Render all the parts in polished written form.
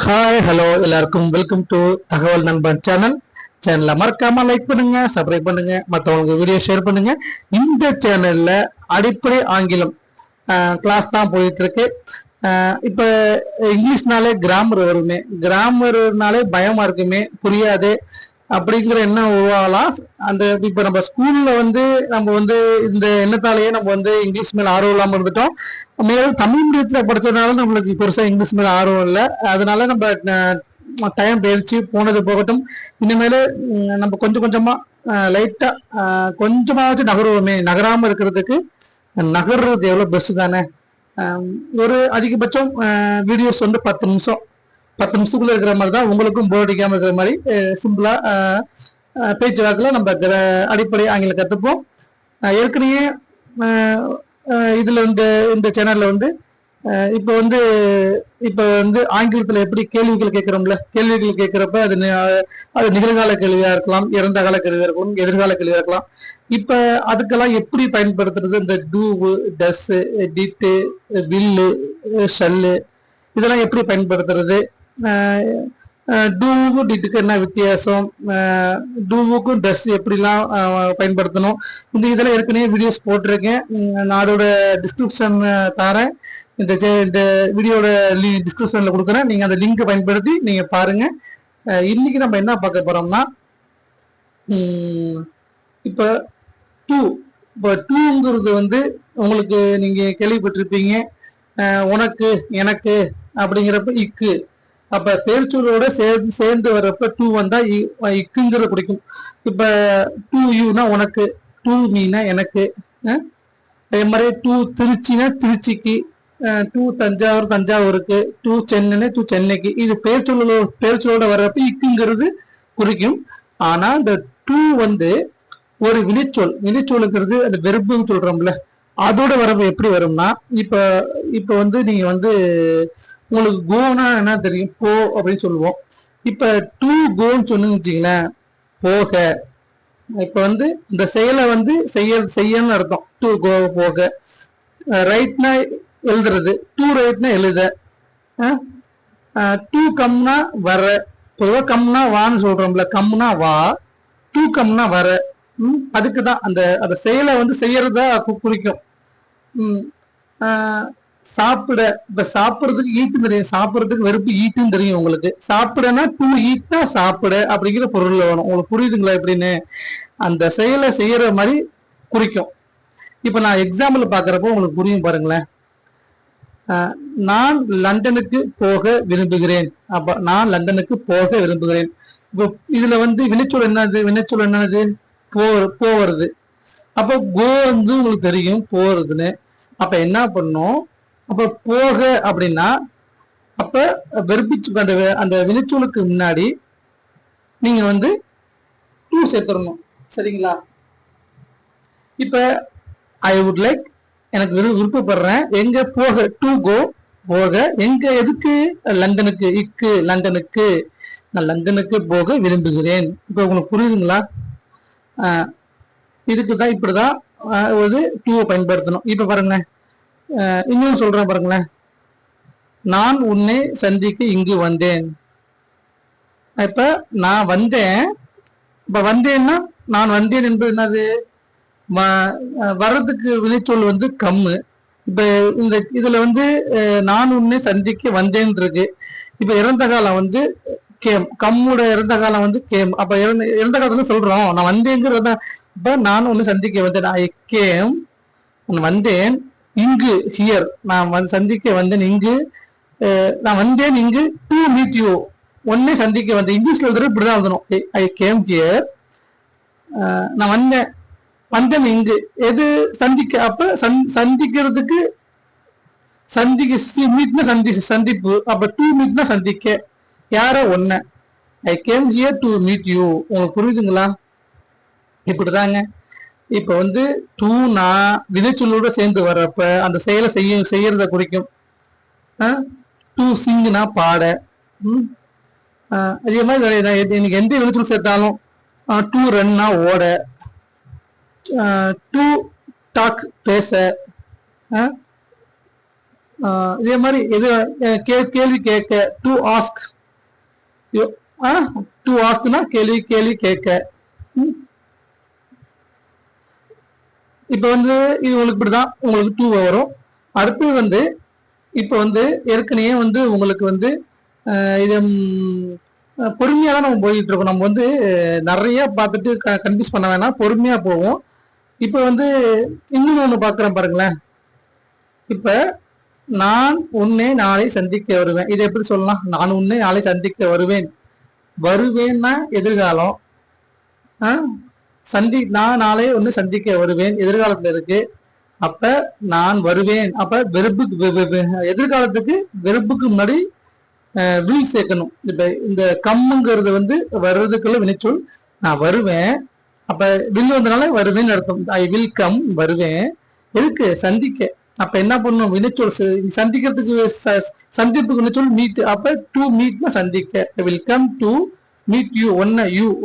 Hi hello எல்லாருக்கும் welcome to தகவல் நண்பன் சேனலை மறக்காம லைக் பண்ணுங்க, சப்ஸ்கிரைப் பண்ணுங்க, மற்றவங்களுக்கு வீடியோ ஷேர் பண்ணுங்க. இந்த சேனல்ல அடிப்படை ஆங்கிலம் கிளாஸ் தான் போயிட்டு இருக்கு. இப்ப இங்கிலீஷ்னாலே கிராமர் வருமே, கிராமர்னாலே பயமா இருக்குமே, புரியாது அப்படிங்கிற எண்ணம் உருவாகலாம். அந்த இப்ப நம்ம ஸ்கூல்ல நம்ம இந்த எண்ணத்தாலேயே நம்ம இங்கிலீஷ் மேல ஆர்வம் இல்லாம இருந்துட்டோம். மேலும் தமிழ் மீடியத்துல படிச்சதுனால நம்மளுக்கு பெருசா இங்கிலீஷ் மேல ஆர்வம் இல்லை. அதனால நம்ம டைம் பயிற்சி போனது போகட்டும். இனிமேல நம்ம கொஞ்சம் கொஞ்சமா லைட்டா கொஞ்சமாச்சும் நகருவோமே, நகராம இருக்கிறதுக்கு நகர்றது எவ்வளவு பெஸ்ட் தானே. ஒரு அதிகபட்சம் வீடியோஸ் 10 நிமிஷத்துக்குள்ள இருக்கிற மாதிரி தான், உங்களுக்கும் போர் அடிக்காம இருக்கிற மாதிரி சிம்பிளா பேச்சு வாக்குல நம்ம அடிப்படை ஆங்கிலம் கத்துப்போம். ஏற்கனவே இதுல இந்த சேனல்ல இப்ப இப்ப ஆங்கிலத்துல எப்படி கேள்விகள் கேட்கிறோம்ல, கேள்விகள் கேட்கிறப்ப அது நிகழ்கால கேள்வியா இருக்கலாம், இறந்த கால கேள்வியா இருக்கலாம், எதிர்கால கேள்வியா இருக்கலாம். இப்ப அதுக்கெல்லாம் எப்படி பயன்படுத்துறது, இந்த டூ, டஸ், டிட்டு, வில்லு, ஷல்லு, இதெல்லாம் எப்படி பயன்படுத்துறது, டூவுக்கும் டிட்டுக்கு என்ன வித்தியாசம், டூவுக்கும் டஸ் எப்படிலாம் பயன்படுத்தணும், இதெல்லாம் ஏற்கனவே வீடியோஸ் போட்டிருக்கேன். நான் அதோட டிஸ்கிரிப்ஷன் தரேன், இந்த வீடியோட டிஸ்கிரிப்ஷன்ல கொடுக்குறேன். நீங்க அந்த லிங்கை பயன்படுத்தி நீங்க பாருங்க. இன்னைக்கு நம்ம என்ன பார்க்க போறோம்னா, இப்ப டூங்கிறது உங்களுக்கு நீங்க கேள்விப்பட்டிருப்பீங்க, உனக்கு எனக்கு அப்படிங்கிறப்ப இக்கு. அப்ப பேர்ச்சொல்லோட சேர்ந்து வர்றப்ப டூ வந்தா இக்குங்கிற குடிக்கும். இப்ப டூ யூனா உனக்கு, டூ மீனா எனக்கு, அதே மாதிரி டூ திருச்சினா திருச்சிக்கு, டூ தஞ்சாவூர் தஞ்சாவூருக்கு, டூ சென்னைன்னு டூ சென்னைக்கு. இது பேர்ச்சொல்லோட வர்றப்ப இக்குங்கிறது குறிக்கும். ஆனா இந்த டூ ஒரு வினைச்சொல்லுங்கிறது அந்த வெறுப்புன்னு சொல்றோம்ல, அதோட வரவு எப்படி வரும்னா, இப்ப நீங்க உங்களுக்கு கோனா என்ன தெரியும், போ அப்படின்னு சொல்லுவோம். இப்ப டூ கோன்னு சொன்னு வச்சுங்களேன், போக. இப்ப இந்த செயலை செய்யன்னு அர்த்தம். டூ கோ போக. ரைட்னா எழுதுறது, டூ ரைட்னா எழுத. டூ கம்னா வர. பொதுவா கம்னா வான்னு சொல்றோம்ல, கம்னா வா, டூ கம்னா வர. அதுக்குதான் அந்த செயலை செய்யறதா குறிக்கும். சாப்பிட. இப்ப சாப்பிடுறதுக்கு ஈட்டு தெரியும், சாப்பிடுறதுக்கு வெறுப்பு ஈட்டுன்னு தெரியும் உங்களுக்கு. சாப்பிடனா டூ ஈட்னா சாப்பிட அப்படிங்கிற பொருள்ல வேணும். உங்களுக்கு புரியுதுங்களா எப்படின்னு? அந்த செயலை செய்யற மாதிரி குறிக்கும். இப்ப நான் எக்ஸாம்பிள் பாக்குறப்போ உங்களுக்கு புரியும் பாருங்களேன். நான் லண்டனுக்கு போக விரும்புகிறேன். அப்ப நான் லண்டனுக்கு போக விரும்புகிறேன். இப்போ இதுல வினைச்சொல் என்னது, போவது. அப்ப கோ உங்களுக்கு தெரியும் போறதுன்னு. அப்ப என்ன பண்ணும், அப்ப போக அப்படின்னா, அப்ப வெறுப்பிச்சு அந்த வினைச்சொலுக்கு முன்னாடி நீங்க டூ சேர்த்துடணும். சரிங்களா? இப்ப ஐ வுட் லைக், எனக்கு விருப்பப்படுறேன், எங்க போக, டூ கோ போக, எங்க எதுக்கு, லண்டனுக்கு, இக்கு லண்டனுக்கு, நான் லண்டனுக்கு போக விரும்புகிறேன். இப்ப உங்களுக்கு புரியுதுங்களா? இதுக்குதான் இப்படிதான் ஒரு டூவை பயன்படுத்தணும். இப்ப பாருங்களேன், இன்னும் சொல்றேன் பாருங்களேன். நான் உன்னை சந்திக்க இங்கு வந்தேன். இப்ப நான் வந்தேன். இப்ப வந்தேன்னா நான் வந்தேன் என்பது என்னது, வர்றதுக்கு வினைச்சொல் கம்மு. இப்ப இதுல நான் உன்னை சந்திக்க வந்தேன் இருக்கு. இப்ப இறந்த காலம் கேம், கம்முட இறந்த காலம் கேம். அப்ப இறந்த காலத்துல சொல்றோம் நான் வந்தேங்கிறத. இப்ப நான் ஒண்ணு சந்திக்க வந்தேன், ஐ கேம், வந்தேன். இங்கு ஹியர், நான் சந்திக்க வந்தேன் இங்கு. நான் வந்தேன் இங்கு டு மீட் யூ, ஒன்னே சந்திக்க வந்தேன். இங்கிலீஷ்ல எழுதுறது இப்படிதான் எழுதணும், ஐ கேம் ஹியர். நான் வந்தேன் இங்கு, எது சந்திக்க. அப்ப சந்திக்கிறதுக்கு மீட்னா சந்திப்பு. அப்ப டு மீட்னா சந்திக்க, யார ஒன்ன. I came here to meet you. உங்களுக்கு புரியுதுங்களா? இப்படிதாங்க. இப்ப டூனா வினைச்சொல்லோட சேர்ந்து வர்றப்ப அந்த செயலை செய்யறத குறிக்கும். டூ சிங்னா பாட. அதே மாதிரி எனக்கு எந்த வினைச்சொல் சேர்த்தாலும், டூ ரன்னா ஓட, டூ டாக் பேச, இதே மாதிரி எது கேள்வி கேட்க, டு ஆஸ்க். டு ஆஸ்க்னா கேள்வி கேட்க. இப்ப வந்து இது உங்களுக்கு இப்படிதான் உங்களுக்கு டூ வரும். அடுத்தது வந்து இப்ப வந்து ஏற்கனவே வந்து உங்களுக்கு வந்து இது பொறுமையா தான் நம்ம போயிட்டு இருக்கோம். நம்ம வந்து நிறைய பார்த்துட்டு கன்ஃபியூஸ் பண்ண வேணாம், பொறுமையா போவோம். இப்ப வந்து இன்னொன்னு ஒண்ணு பாக்குறேன் பாருங்களேன். இப்ப நான் உன்னை நாளை சந்திக்க வருவேன். இதை எப்படி சொல்லலாம்? நான் உன்னை நாளை சந்திக்க வருவேன். வருவேன்னா எதிர்காலம். நான் நாளை ஒண்ணு சந்திக்க வருவேன் எதிர்காலத்துல இருக்கு. அப்ப நான் வருவேன். அப்ப எதிர்காலத்துக்கு வெறுப்புக்கு முன்னாடி வில் சேர்க்கணும். இப்ப இந்த கம்முங்கிறது வந்து வர்றதுக்குள்ள வினைச்சொல். நான் வருவேன், அப்ப வில் வந்தனால வருவேன்னு அர்த்தம். ஐ வில் கம், வருவேன். எதுக்கு? சந்திக்க. அப்ப என்ன பண்ணும்? வினைச்சொல் சந்திக்கிறதுக்கு சந்திப்புக்கு வினைச்சொல் மீட். அப்ப டு மீட்னா சந்திக்க. I will come to meet you.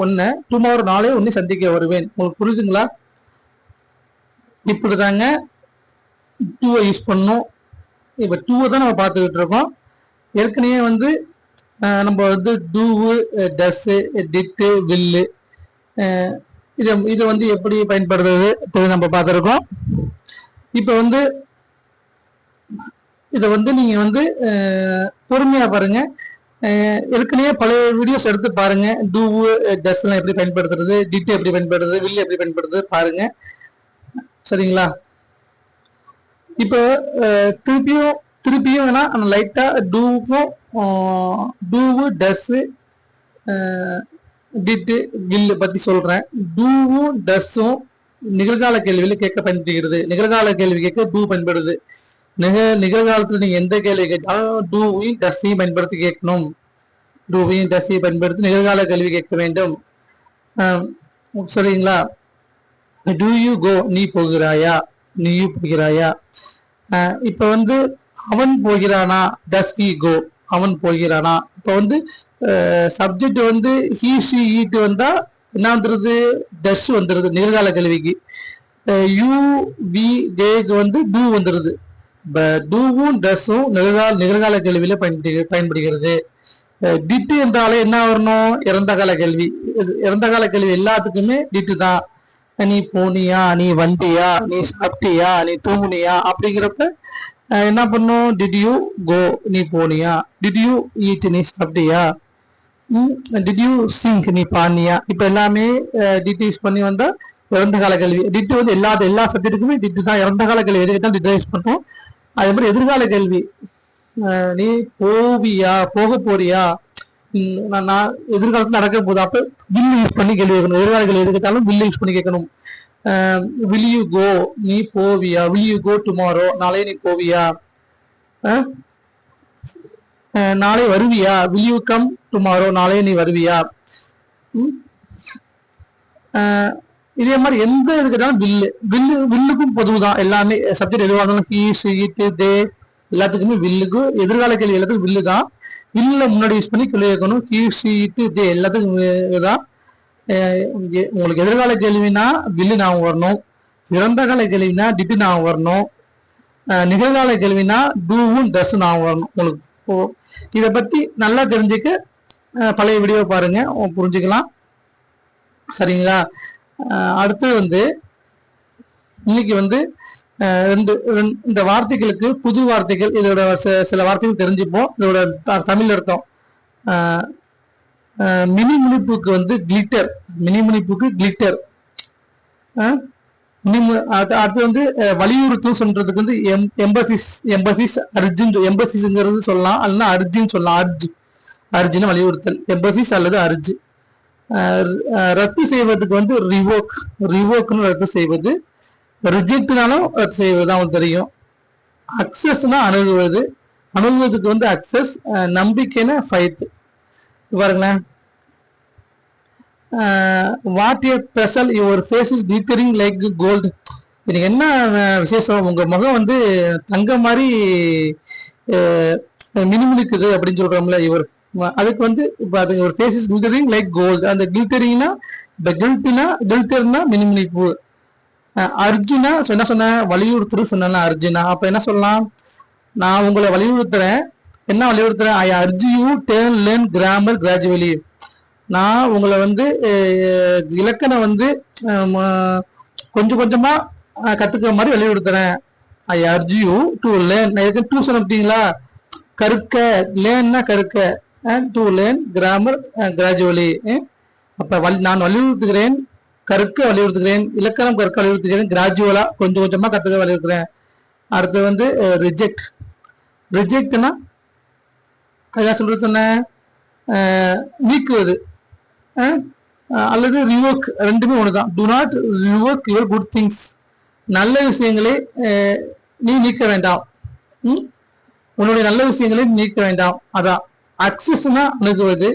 ஒன்ன டுமாரோ, நாளே ஒன்னு சந்திக்க வருவேன். உங்களுக்கு புரியுதுங்களா? இப்படிதாங்க டூவை யூஸ் பண்ணும். இப்ப டூவை தான் நம்ம பார்த்துக்கிட்டு இருக்கோம். ஏற்கனவே வந்து நம்ம வந்து டூவு, டஸ்ஸு, டிட்டு, வில்லு இதை வந்து எப்படி பயன்படுத்துறது நம்ம பார்த்துருக்கோம். இப்ப வந்து இதை வந்து நீங்க வந்து பொறுமையா பாருங்க. ஏற்கனவே பழைய வீடியோஸ் எடுத்து பாருங்க. டூவு, டஸ் எல்லாம் எப்படி பயன்படுத்துறது, டிட்டு எப்படி பயன்படுத்துறது, வில்லு எப்படி பயன்படுத்துறது பாருங்க. சரிங்களா? இப்போ திருப்பியும் வேணா லைட்டா டூவும் டூவு, டஸ்ஸு, டிட்டு, வில்லு பத்தி சொல்றேன். டூவும் டஸ்ஸும் நிகழ்கால கேள்வியில கேட்க பயன்படுகிறது. நிகழ்கால கேள்வி கேட்க டூ பயன்படுது. நிகழ்காலத்துல நீங்க எந்த கேள்வி கேட்டாலும் டூவையும் டஸ்ஸையும் பயன்படுத்தி கேட்கணும். டூவையும் டஸ்ஸையும் பயன்படுத்தி நிகழ்கால கேள்வி கேட்க வேண்டும். சரிங்களா? டு யூ கோ, நீ போகிறாயா, நீயும் போகிறாயா. இப்ப வந்து அவன் போகிறானா, டஸ் ஹி கோ, அவன் போகிறானா. இப்ப வந்து சப்ஜெக்ட் வந்து ஹி, ஷி, ஈட் வந்தா என்ன வந்துருது? டஸ் வந்துருது நிகழ்கால கேள்விக்கு. யூ, வி, தேக்கு வந்து டூ வந்துருது. டூவும் டஸ்ஸும் நிகழ்கால கேள்வியில பயன்படுகிறது. டிட்டு என்றாலே என்ன வரணும்? இறந்த கால கேள்வி. இறந்த கால கேள்வி எல்லாத்துக்குமே டிட்டு தான். நீ போனியா, நீ வந்தியா, நீ சாப்பிட்டியா, நீ தூங்குனியா அப்படிங்கிறப்ப என்ன பண்ணும்? டிட் யூ கோ, நீ போனியா. டிட் யூ ஈட், நீ சாப்பிட்டியா. டிட் யூ சிங்க், நீ பானியா. இப்ப எல்லாமே டிட் யூஸ் பண்ணி வந்தா இறந்த கால கேள்வி. டிட்டு வந்து எல்லா சப்ஜெக்ட்டுக்குமே டிட்டு தான். இறந்த கால கேள்வி எதுக்கு தான் டிட் யூஸ் பண்ணுவோம். அதே மாதிரி எதிர்கால கேள்வி, நீ போவியா, போக போறியா, நான் எதிர்காலத்துல நடக்க போகுது. அப்ப வில் யூஸ் பண்ணி கேள்வி கேட்கணும். எதிர்கால கேள்வி எது கேட்டாலும் வில் யூஸ் பண்ணி கேட்கணும். வில் யூ கோ, நீ போவியா. வில் யூ கோ டுமாரோ, நாளை நீ போவியா. நாளை வருவியா. வில் யூ கம் டுமாரோ, நாளை நீ வருவியா. இதே மாதிரி எந்த இது கேட்டாலும் வில்லுக்கும் பொதுவுதான். எல்லாமே சப்ஜெக்ட் எதுவாக இருந்தாலும் ஹி, ஷி, இட், தே எல்லாத்துக்குமே வில்லுக்கும் எதிர்கால கேள்வி எல்லாத்துக்கும் வில்லு தான். வில்ல முன்னாடி யூஸ் பண்ணி கேள்வி கேட்கணும். ஹி, ஷி, இட், தே எல்லாத்துக்கும் இதுதான். உங்களுக்கு எதிர்கால கேள்வினா வில்லு ஞாபகம் வரணும். இறந்த கால கேள்வினா டிட்டு ஞாபகம் வரணும். நிகழ்கால கேள்வினா டூவும் டஸ்ஸும் ஞாபகம் வரணும். உங்களுக்கு இதை பத்தி நல்லா தெரிஞ்சுக்க பழைய வீடியோ பாருங்க, புரிஞ்சுக்கலாம். சரிங்களா? அடுத்து வந்து இன்னைக்கு வந்து இந்த வார்த்தைகளுக்கு புது வார்த்தைகள், இதோட சில வார்த்தைகள் தெரிஞ்சுப்போம். இதோட தமிழ் அர்த்தம். மினிமுனிப்புக்கு வந்து கிளிட்டர். மினிமுனிப்புக்கு கிளிட்டர். அடுத்து வந்து வலியுறுத்தும் சொல்றதுக்கு வந்து எம்பசிஸ் அர்ஜுன். எம்பசிஸ்ங்கிறது சொல்லலாம், அல்லனா அர்ஜுன் சொல்லலாம். அர்ஜுன் வலியுறுத்தல், எம்பசிஸ் அல்லது அர்ஜு. ரத்து செய்வதுக்கு வந்து ரிவோக்னு ரத்து செய்வது. ரிஜெக்ட்னாலும் ரத்து செய்வது தான் உங்களுக்கு தெரியும். அக்சஸ்னா அணுகுவது. அணுகுவதுக்கு வந்து அக்சஸ். நம்பிக்கைன்னா ஃபைத். பாருங்களேன். What a special, your face is glittering like gold. எனக்கு என்ன விசேஷம், உங்க முகம் வந்து தங்க மாதிரி மினுமினுக்குது அப்படின்னு சொல்றோம்ல. இவர் அதுக்கு வந்து இப்போ அது ஒரு face is glittering like gold. அந்த கிளிட்டரிங்னா இந்த கிளிட்டர்னா மினுமினிப்பு. அர்ஜுனா என்ன சொன்ன? வலியுறுத்துரு சொன்னா அர்ஜுனா. அப்ப என்ன சொல்லலாம்? நான் உங்களை வலியுறுத்துறேன். என்ன வலியுறுத்துறேன்? I urge you turn learn grammar gradually. நான் உங்களை வந்து இலக்கணம் வந்து கொஞ்சம் கொஞ்சமா கத்துக்கிற மாதிரி வலியுறுத்துறேன். I urge you to learn. To சொன்னீங்களா? கற்க, லேர்ன்னா கற்க, டு லேர்ன் கிராமர் கிராஜுவலி. அப்ப நான் வலியுறுத்துகிறேன், கற்க வலியுறுத்துகிறேன், இலக்கணம் கற்க வலியுறுத்துகிறேன், கிராஜுவலா கொஞ்சம் கொஞ்சமா கத்துக்க வலியுறுத்துகிறேன். அடுத்து வந்து ரிஜெக்ட். ரிஜெக்ட்னா அதான் சொல்றது சொன்னேன், நீக்குவது அல்லது ரிவோக், ரெண்டுமே ஒண்ணுதான். To not revoke your good things. நல்ல விஷயங்களை நீ நீக்க வேண்டாம். உன்னுடைய நல்ல விஷயங்களை நீக்க வேண்டாம். அதான் அக்சஸ்னா அணுகுவது.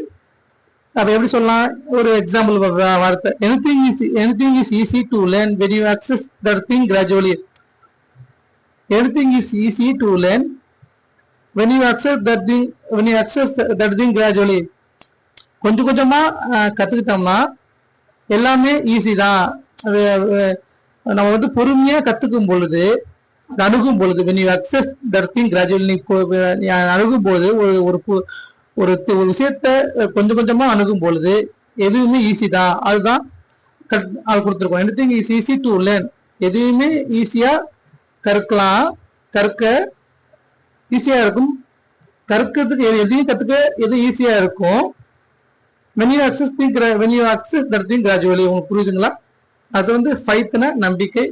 அப்ப எப்படி சொல்லலாம்? ஒரு எக்ஸாம்பிள் வார்த்தை, anything is easy to learn when you access that thing gradually. Anything is easy to learn when you access that thing gradually. கொஞ்சம் கொஞ்சமா கத்துக்கிட்டோம்னா எல்லாமே ஈஸி தான். நம்ம வந்து பொறுமையா கத்துக்கும் பொழுது, அது அணுகும் பொழுது, when you access that thing gradually, அணுகும் பொழுது ஒரு விஷயத்த கொஞ்சம் கொஞ்சமா அணுகும் பொழுது எதுவுமே ஈஸி தான். அதுதான் அது கொடுத்துருக்கோம். Anything is easy to learn. எதுவுமே ஈஸியா கற்கலாம், கற்க ஈஸியா இருக்கும். கற்கிறதுக்கு எதையும் கத்துக்க எது ஈஸியா இருக்கும். when you access that thing gradually. உங்களுக்கு புரியுதுங்களா? அது வந்து ஃபைத்னா நம்பிக்கை.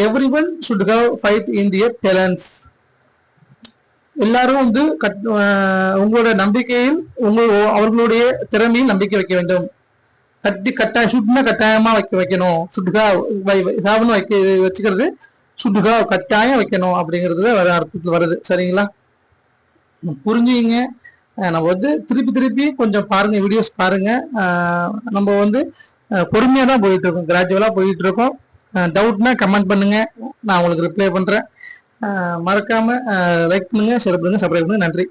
everyone should have faith in their talents. எல்லாரும் வந்து உங்களோட நம்பிக்கையில் அவர்களுடைய திறமையில் நம்பிக்கை வைக்க வேண்டும். கட்டாயம் கட்டாயமா வைக்கணும். வச்சுக்கிறது சுட்டுகா கட்டாயம் வைக்கணும் அப்படிங்கிறது வர அர்த்தத்தில் வருது. சரிங்களா? புரிஞ்சுங்க. நம்ம வந்து திருப்பி கொஞ்சம் பாருங்க, வீடியோஸ் பாருங்க. நம்ம வந்து பொறுமையா தான் போயிட்டு இருக்கோம், கிராஜுவலா போயிட்டு இருக்கோம். டவுட்னா கமெண்ட் பண்ணுங்க, நான் உங்களுக்கு ரிப்ளை பண்றேன். மறக்காம லைக் பண்ணுங்க, ஷேர் பண்ணுங்க, சப்ஸ்கிரைப் பண்ணுங்க. நன்றி.